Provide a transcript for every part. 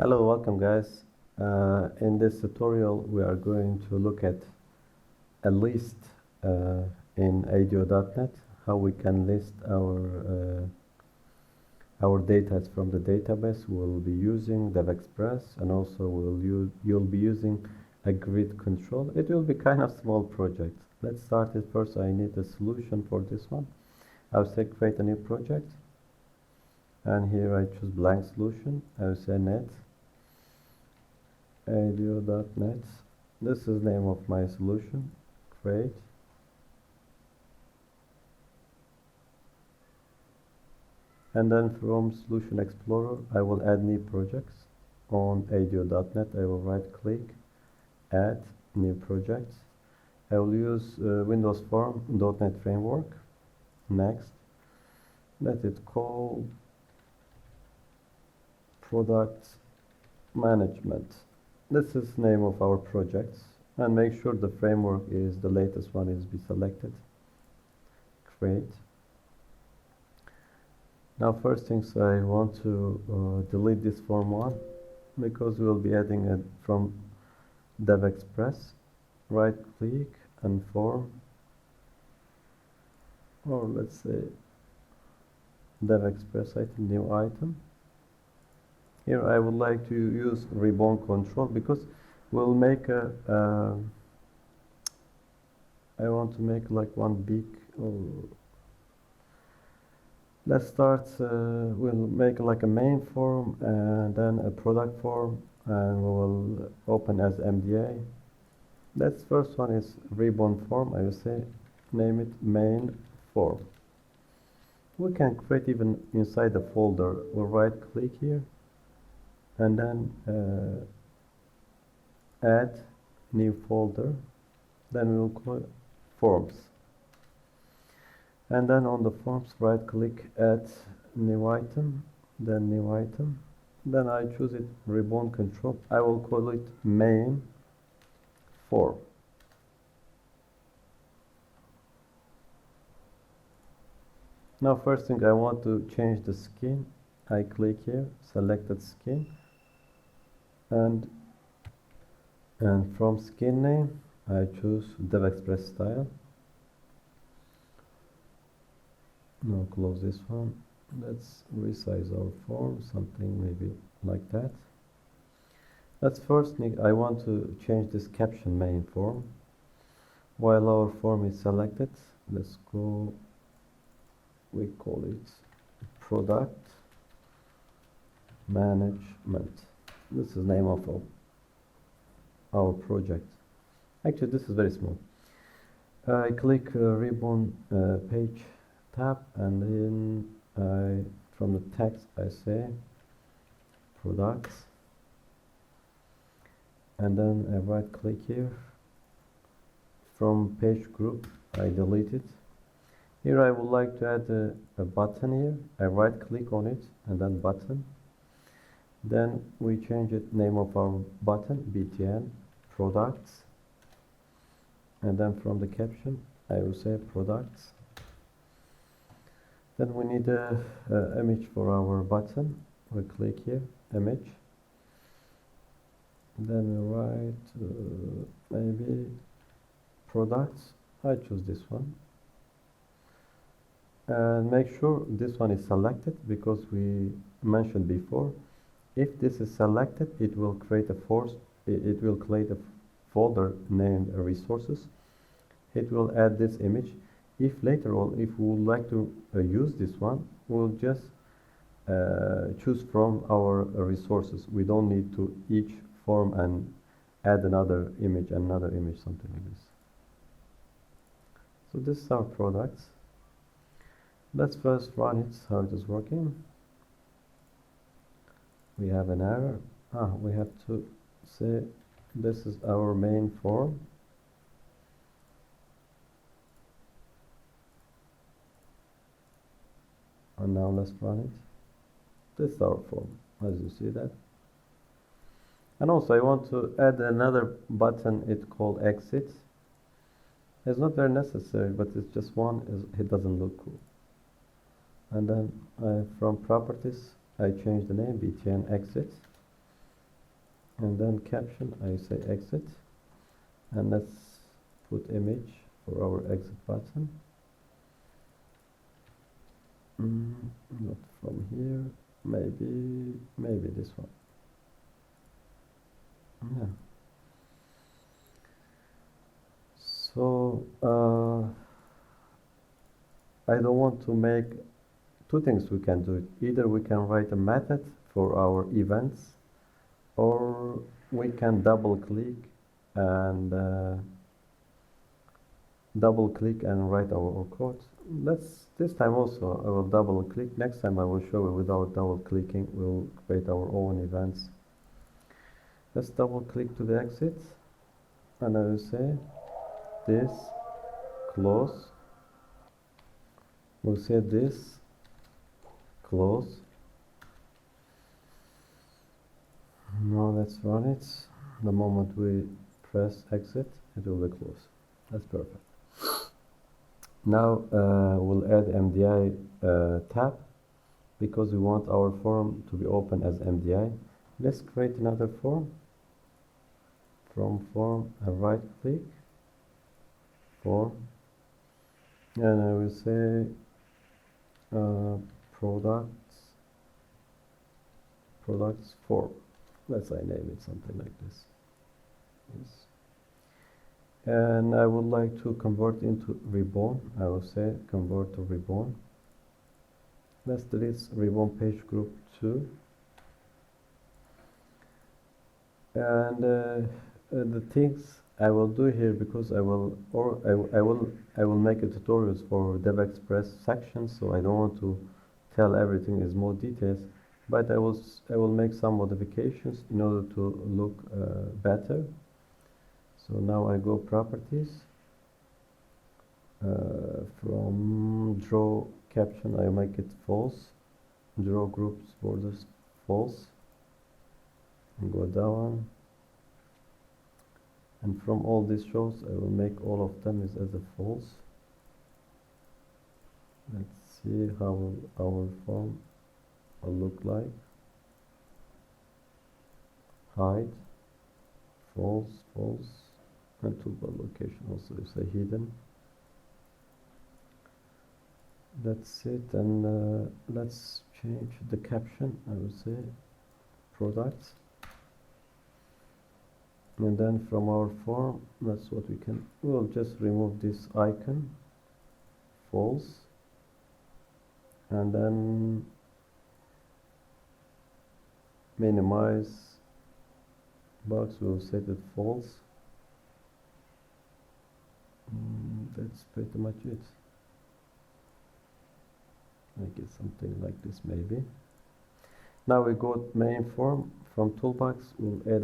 Hello, welcome guys. In this tutorial we are going to look at a list in ADO.NET, how we can list our data from the database. We'll be using DevExpress, and also you'll be using a grid control. It will be kind of small project. Let's start it first. I need a solution for this one. I'll say create a new project, and here I choose blank solution. I'll say net ADO.NET. This is name of my solution. Create. And then from Solution Explorer, I will add new projects. On ADO.NET, I will right click, add new projects. I will use Windows Form .NET Framework. Next, let it call Product Management. This is name of our projects, and make sure the framework is the latest one is be selected. Create. Now first things, I want to delete this form one because we will be adding it from DevExpress. Right click and form, or let's say DevExpress item, new item. Here I would like to use ribbon control because we'll make I want to make like one big, let's start, we'll make like a main form and then a product form, and we will open as MDA. That's first one is ribbon form. I will say name it main form. We can create even inside the folder. We'll right click here and then add new folder, then we will call it forms, and then on the forms right click, add new item, then new item, then I choose it ribbon control. I will call it main form. Now first thing, I want to change the skin. I click here, selected skin, and from skin name I choose DevExpress style. Now close this one. Let's resize our form, something maybe like that. That's first thing. I want to change this caption main form. While our form is selected, let's go, we call it product management. This is name of our project. Actually, this is very small. I click ribbon page tab, and then from the text I say products, and then I right click here. From page group I delete it. Here I would like to add a button here. I right click on it and then button. Then we change it, name of our button, BTN, products. And then from the caption, I will say products. Then we need a image for our button. We click here, image. Then we write maybe products. I choose this one. And make sure this one is selected, because we mentioned before, if this is selected, it will create a folder named resources. It will add this image. If later on, if we would like to use this one, we'll just choose from our resources. We don't need to each form and add another image, something like this. So this is our products. Let's first run it, how it is working. We have an error. We have to say this is our main form. And now let's run it. This is our form, as you see that. And also I want to add another button, it's called exit. It's not very necessary, but it's just one, it doesn't look cool. And then from properties, I change the name, btn exit. and then caption I say exit, and let's put image for our exit button. Not from here, maybe this one. Yeah. So I don't want to make two things. We can do it. Either we can write a method for our events, or we can double click and write our code. This time also I will double click. Next time I will show it without double clicking. We'll create our own events. Let's double click to the exit, and I will say this close. We'll say this close. Now let's run it. The moment we press exit, it will be closed. That's perfect. Now we'll add MDI tab because we want our form to be open as MDI. Let's create another form. From form, right click, form, and I will say products form. Let's name it something like this. Yes. And I would like to convert into ribbon. I will say convert to ribbon. Let's delete ribbon page group 2. And the things I will do here, because I will make a tutorials for DevExpress sections, so I don't want to tell everything is more details, but I will make some modifications in order to look better. So now I go properties, from draw caption I make it false, draw groups borders false, and go down, and from all these rows I will make all of them as a false. Let's see how our form will look like. Hide, false, false, and toolbar location also is a hidden. That's it, and let's change the caption. I will say products, and then from our form, that's what we'll just remove this icon, false, and then minimize box, we'll set it false. That's pretty much it. Make it something like this maybe. Now we go to main form. From toolbox we'll add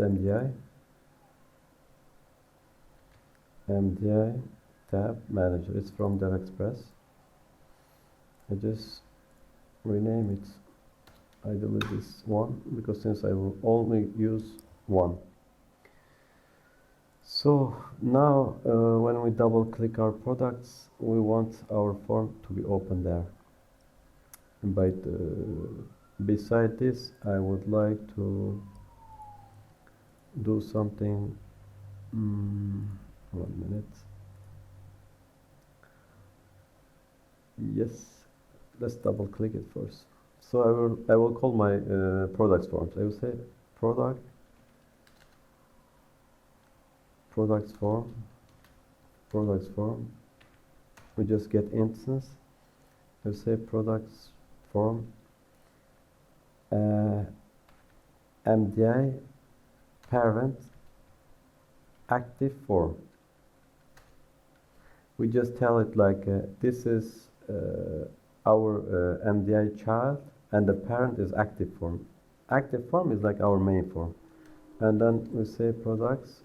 MDI tab manager. It's from DevExpress. I just rename it. I delete this one because since I will only use one. So now when we double click our products, we want our form to be open there. But beside this, I would like to do something. 1 minute. Yes, let's double click it first. So I will call my products forms. I will say products form. We just get instance. I will say products form MDI parent active form. We just tell it like this is our MDI child, and the parent is active form. Active form is like our main form, and then we say products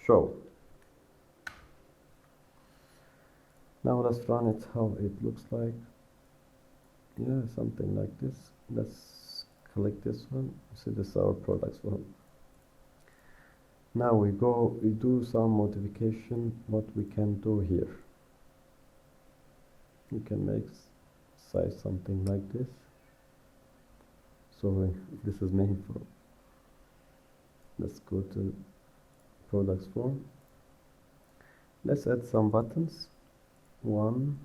show. Now let's run it how it looks like. Yeah, something like this. Let's click this one. See, this is our products form. Now we do some modification. What we can do here, we can make size something like this. So this is main form. Let's go to products form. Let's add some buttons. 1,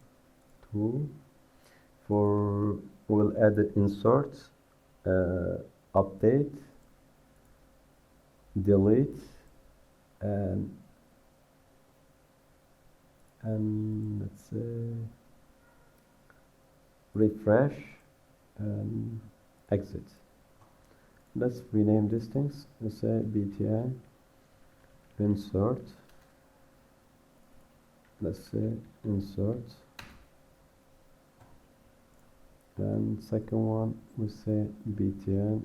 2. We'll add the insert, update, delete, and let's say refresh and exit. Let's rename these things. Let's say btn insert. Let's say insert, and second one we say btn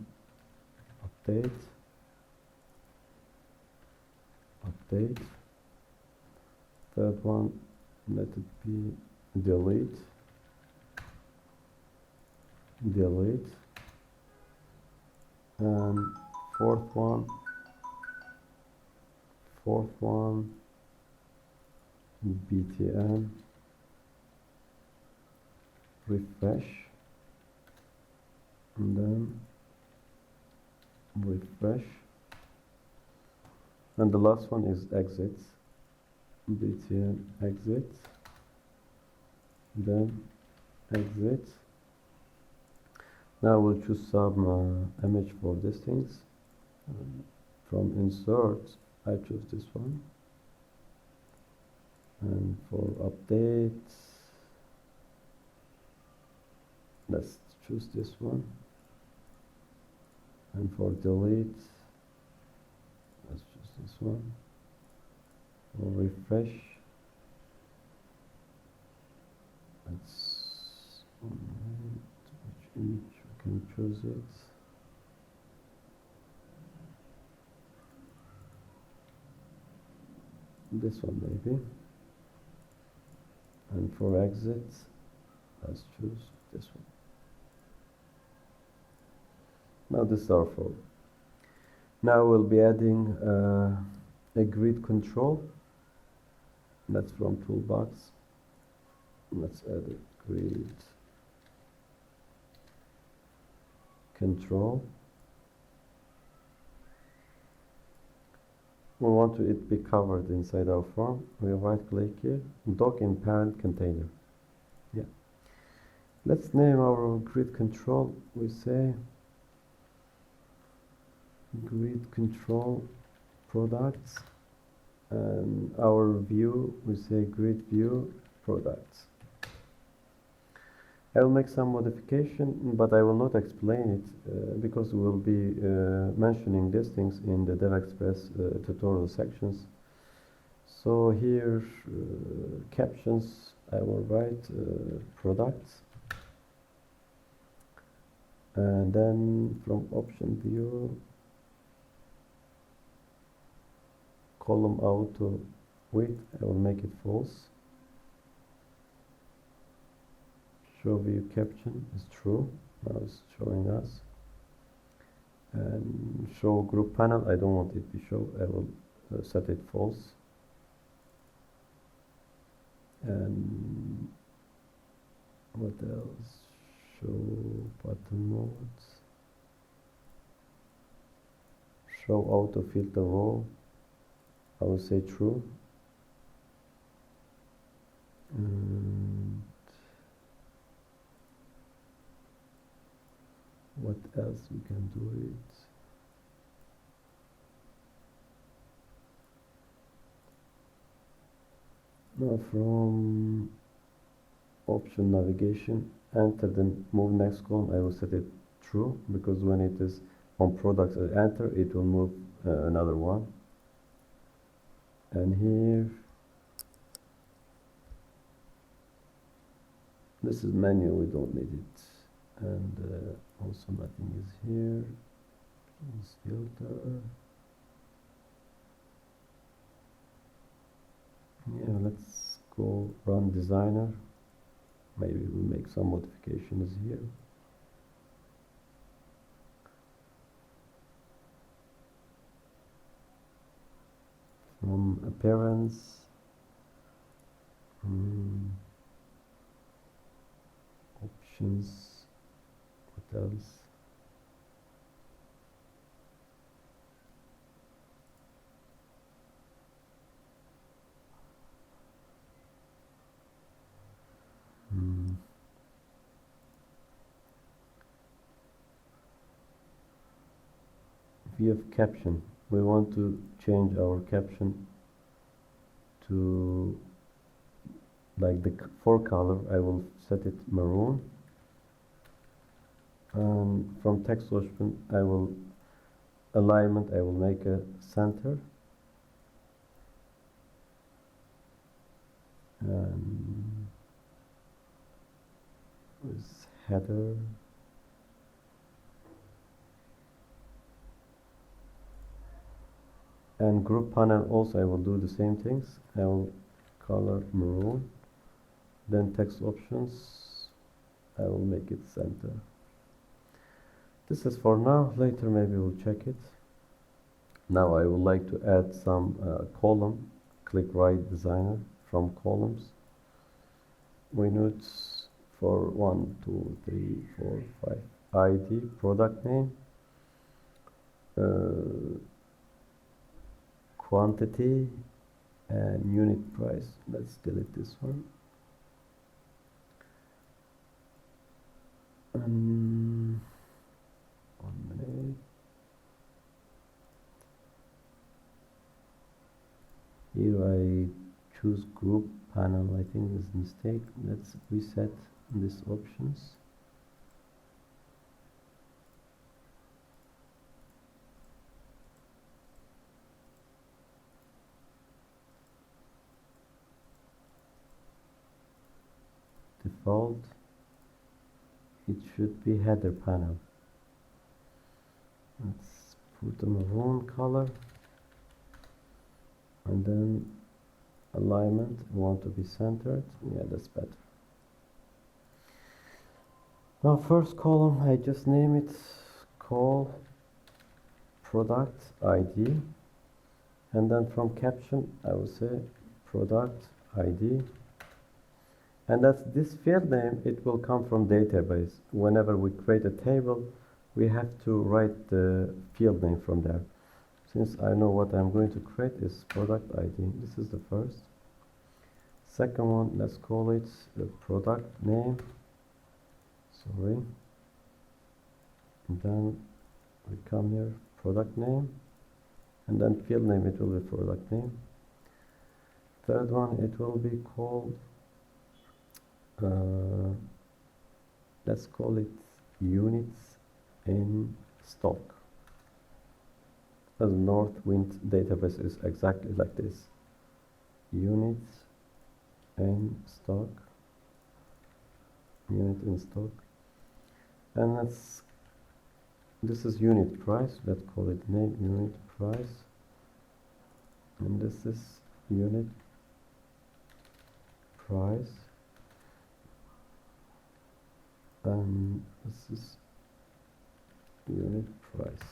update. Third one, let it be delete. And fourth one btn refresh, and then refresh, and the last one is exit. btn exit, then exit. Now we'll choose some image for these things. From insert I choose this one, and for updates let's choose this one, and for delete let's choose this one. For refresh let's which image we can choose it. This one maybe. And for exit let's choose this one. Now this is our form. Now we'll be adding a grid control. That's from toolbox. Let's add a grid control. We want it be covered inside our form. We right click here, dock in parent container. Yeah. Let's name our grid control. We say grid control products, and our view we say grid view products. I will make some modification, but I will not explain it because we will be mentioning these things in the DevExpress tutorial sections. So here, captions, I will write products, and then from option view, column auto width, I will make it false. Show view caption is true. Now it's showing us. And show group panel, I don't want it to show. I will set it false. And what else? Show button modes. Show auto filter row. I will say true. And what else we can do it? Now from option navigation, enter the move next column. I will set it true because when it is on products I enter, it will move another one. And here, this is menu, we don't need it. And also nothing is here. Please filter. Yeah, let's go run designer. Maybe we'll make some modifications here. From appearance, options, what else? we have caption. We want to change our caption to like the for color. I will set it maroon, and from text option I will alignment, I will make a center, and with header, and group panel also I will do the same things. I will color maroon, then text options I will make it center. This is for now, later maybe we'll check it. Now I would like to add some column. Click right designer, from columns we need for 1 2 3 4 5 ID, product name, quantity, and unit price. Let's delete this one. And 1 minute. Here I choose group panel. I think this is a mistake. Let's reset these options. Default, it should be header panel. Let's put a maroon color, and then alignment, we want to be centered. Yeah, that's better. Now first column, I just name it call product ID, and then from caption I will say product ID, and that's this field name. It will come from database. Whenever we create a table, we have to write the field name from there. Since I know what I'm going to create is product ID. This is the first. Second one, let's call it the product name. Sorry. And then we come here, product name, and then field name, it will be product name. Third one, it will be called, let's call it units in stock. As Northwind database is exactly like this. Units in stock. Unit in stock. And this is unit price. Let's call it name unit price. And this is unit price. And this is unit price.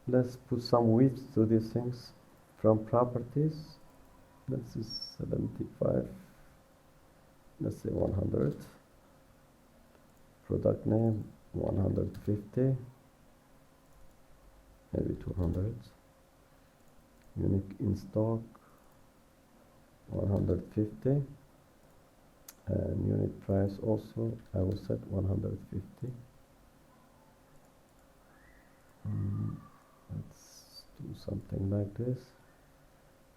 Let's put some width to these things. From properties, let's see 75, let's say 100, product name 150, maybe 200, unique in stock 150, and unit price also I will set 150. Let's do something like this.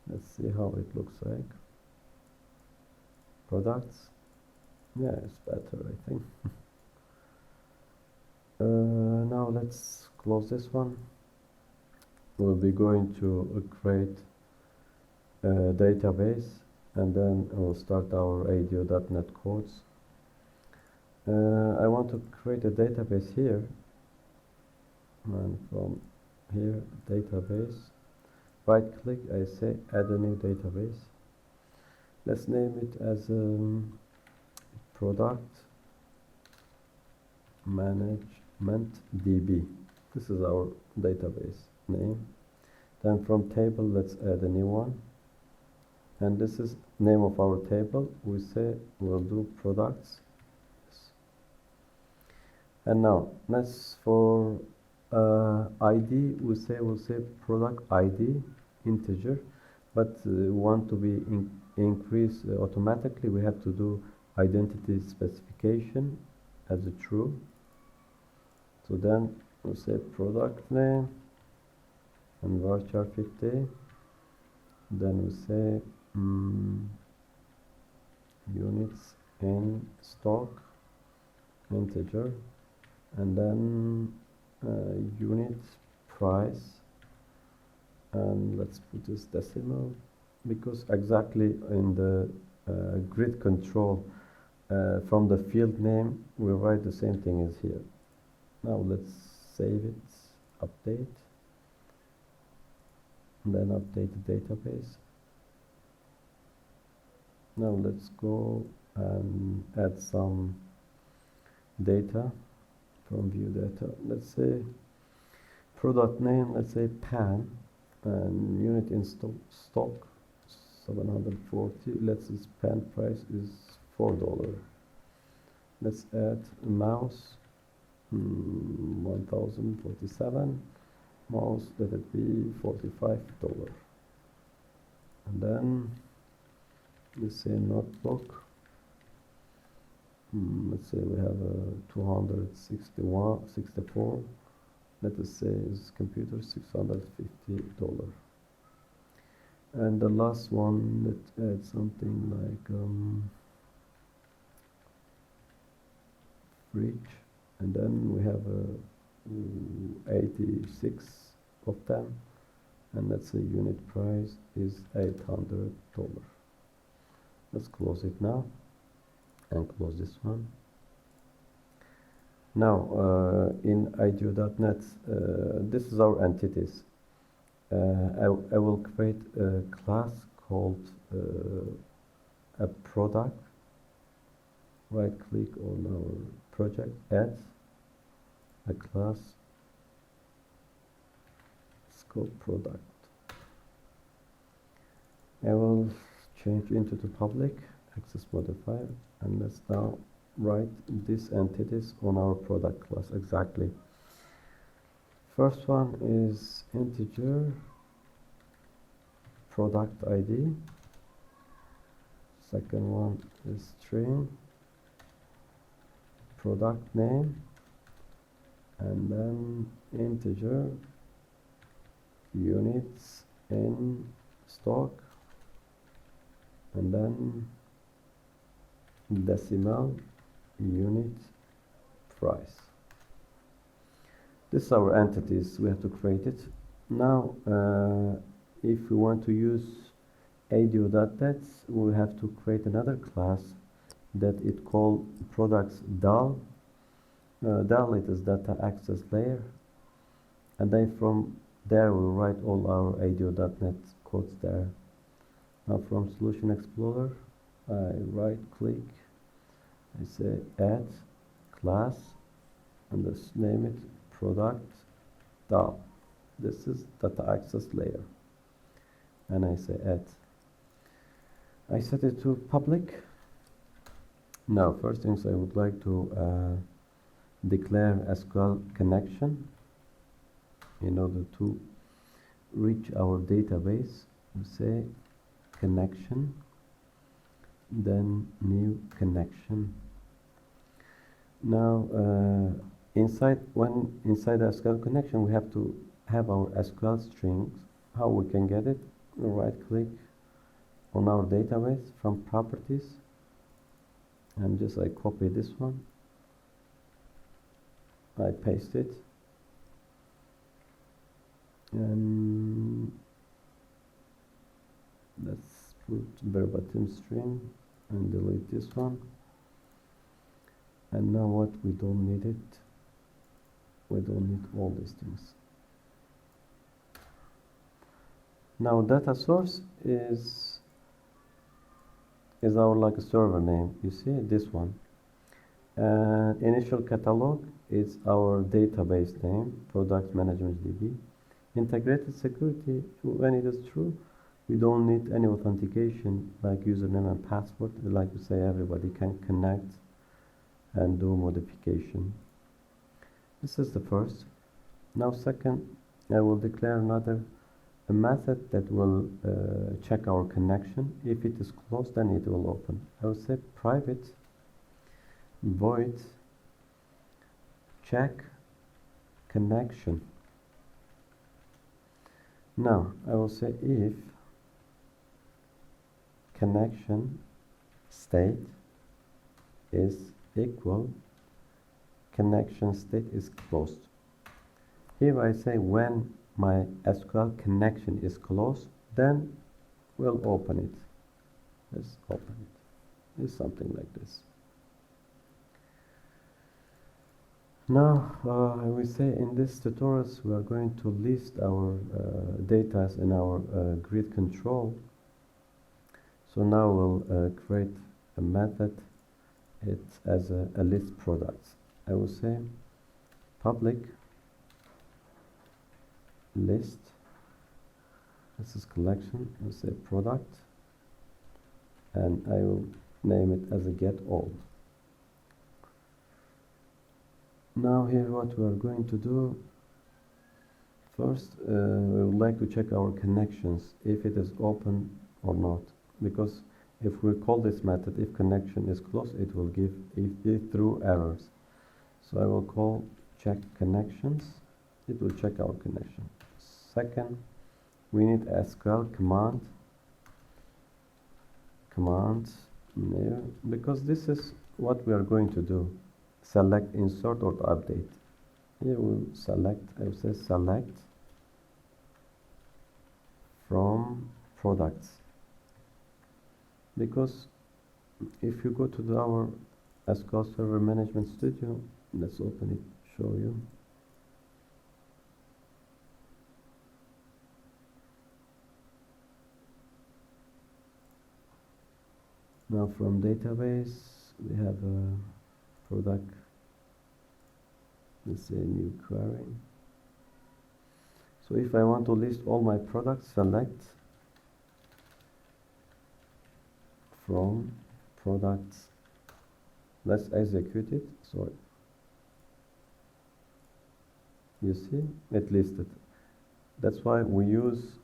Let's see how it looks like. Products. Yeah, it's better, I think. Now let's close this one. We'll be going to create a database, and then we'll start our ADO.NET codes. I want to create a database here, and from here, database. Right click, I say add a new database. Let's name it as product management DB. This is our database name. Then from table, let's add a new one. And this is name of our table. We say we'll do products. And now let's for ID, we'll say product ID integer, but want to be increased automatically. We have to do identity specification as a true. So then we'll say product name and varchar 50. Then we say units in stock integer, and then unit price, and let's put this decimal, because exactly in the grid control from the field name we write the same thing as here. Now let's save it, update, and then update the database. Now let's go and add some data from view data. Let's say product name, let's say pan, and unit in stock 740. Let's say pan price is $4. Let's add mouse 1047, mouse, let it be $45. And then let's say notebook, let's say we have a 264, let us say is computer $650. And the last one, let's add something like fridge, and then we have 86 of them, and let's say unit price is $800. Let's close it now and close this one. Now in IDEO.NET, this is our entities. I will create a class called a product. Right click on our project, add a class, it's called product. I will change into the public access modifier, and let's now write these entities on our product class exactly. First one is integer product ID. Second one is string product name, and then integer units in stock, and then decimal unit price. This is our entities, we have to create it. Now if we want to use IDEO.NET, we have to create another class that it called products DAL. DAL, it is data access layer, and then from there we'll write all our IDEO.NET codes there. Now from Solution Explorer, I right click, I say add class, and just name it product DAL. This is data access layer, and I say add. I set it to public. Now first things I would like to declare SQL connection in order to reach our database. We say connection, then new connection. Now inside the SQL connection we have to have our SQL strings. How we can get it? Right click on our database from properties, and just I copy this one, I paste it, and let's put verbatim string and delete this one. And now what, we don't need it, we don't need all these things. Now data source is our like a server name, you see this one, and initial catalog is our database name, product management DB. Integrated security, when it is true, we don't need any authentication like username and password. Like we say, everybody can connect and do modification. This is the first. Now second, I will declare a method that will check our connection. If it is closed, then it will open. I will say private void check connection. Now I will say if connection state is equal, connection state is closed. Here I say when my SQL connection is closed, then we'll open it. Let's open it. It's something like this. Now we say in this tutorials we are going to list our data in our grid control. So now we'll create a method. It's as a list products. I will say public list. This is collection. I'll say product, and I will name it as a get all. Now here what we are going to do, first we would like to check our connections if it is open or not, because if we call this method if connection is closed, it will give if through errors. So I will call check connections. It will check our connection. Second, we need SQL command new, because this is what we are going to do. Select, insert, or update. Here we'll select, I will say select from products, because if you go to our SQL Server Management Studio, let's open it, show you. Now from database we have a product, let's say new query. So if I want to list all my products, select from products. Let's execute it. So you see it listed. That's why we use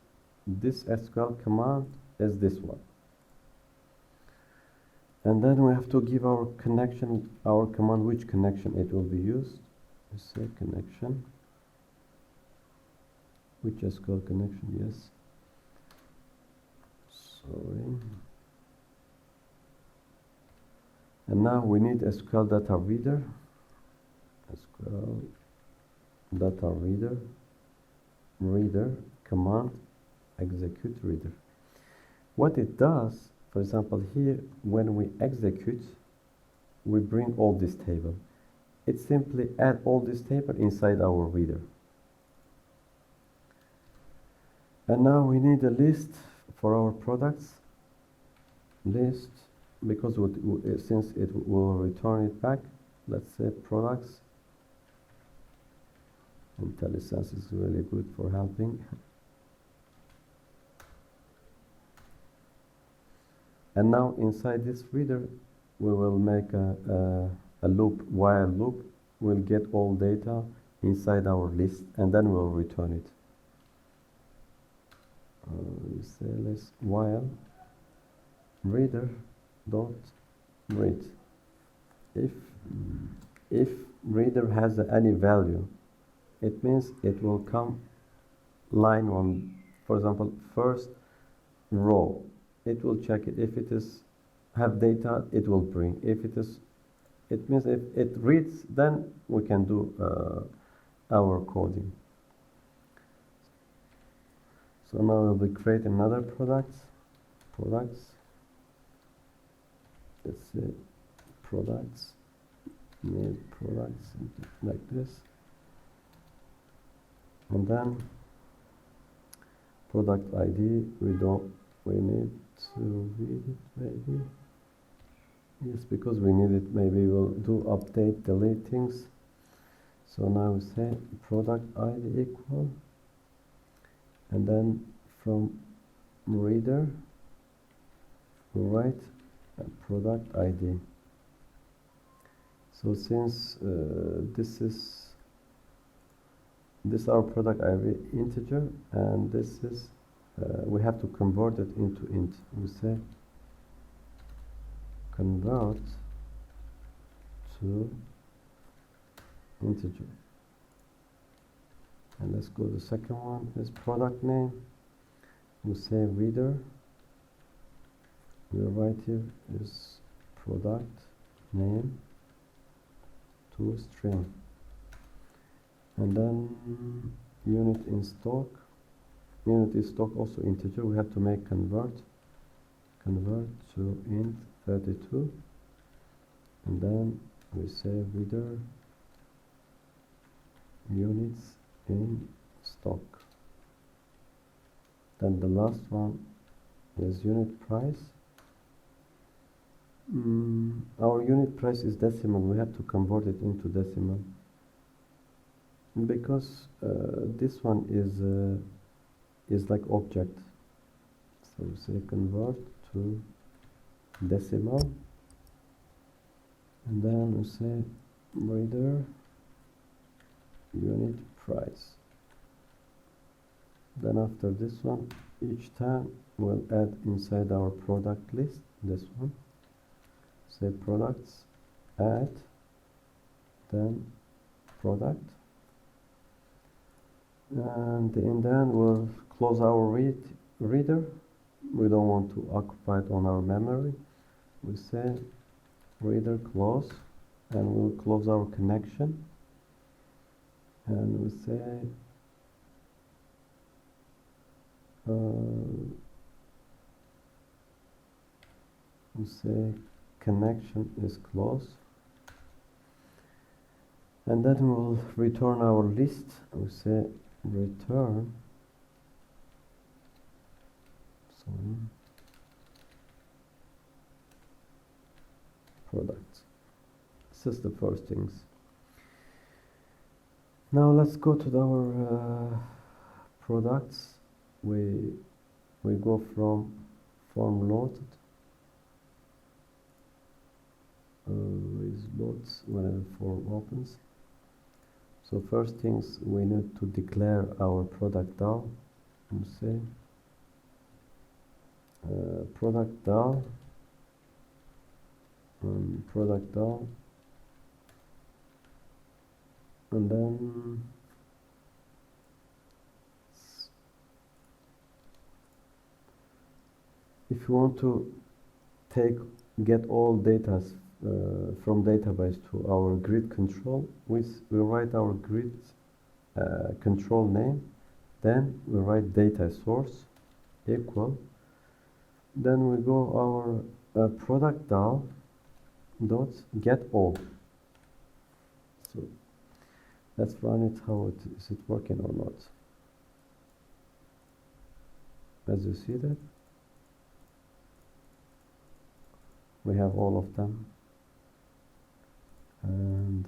this SQL command as this one. And then we have to give our connection, our command, which connection it will be used. Let's say connection. Which SQL connection? Yes. Sorry. And now we need SQL data reader. SQL data reader command execute reader. What it does, for example, here when we execute, we bring all this table. It simply add all this table inside our reader. And now we need a list for our products. List, because since it will return it back, let's say products. IntelliSense is really good for helping. And now inside this reader, we will make a loop, while loop. We'll get all data inside our list, and then we'll return it. We say let's while reader dot read. If reader has any value, it means it will come line on, for example, first row. It will check it. If it is have data, it will bring. If it is, it means if it reads, then we can do our coding. So now we'll be creating another products. Let's say products, new products, something like this. And then product ID, we need to read it maybe. Yes, because we need it, maybe we'll do update, delete things. So now we say product ID equal, and then from reader, we'll write product ID. So since this our product ID integer, and this is we have to convert it into int. We say convert to integer. And let's go to the second one is product name. We say reader. We write here is product name to string, and then unit in stock. Unit in stock also integer. We have to make convert to int 32, and then we say reader units in stock. Then the last one is unit price. Our unit price is decimal. We have to convert it into decimal because this one is like object. So we say convert to decimal, and then we say reader unit price. Then after this one, each time we'll add inside our product list this one. Say products, add, then product, and in the end we'll close our reader. We don't want to occupy it on our memory. We say reader close, and we'll close our connection, and we say connection is closed, and then we'll return our list. We say return product. This is the first things. Now let's go to our products. We go from form loaded. Is loads whenever form opens. So first things, we need to declare our product DAO. And say product DAO, product DAO, and then if you want to get all data from database to our grid control, we write our grid control name, then we write data source equal, then we go our product DAO dot get all. So let's run it. How is it working or not? As you see that we have all of them, and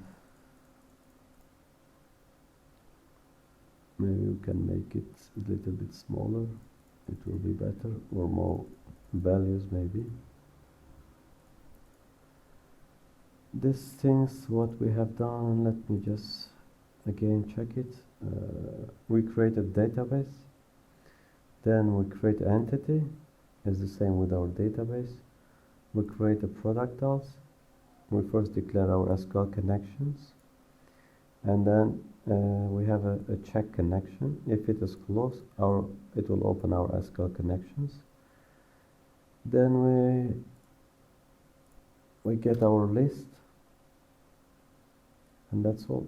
maybe you can make it a little bit smaller. It will be better, or more values maybe. These things what we have done, let me just again check it. We create a database, then we create an entity. It's the same with our database. We create a product DAOs. We first declare our SQL connections, and then we have a check connection. If it is closed, it will open our SQL connections. Then we get our list, and that's all.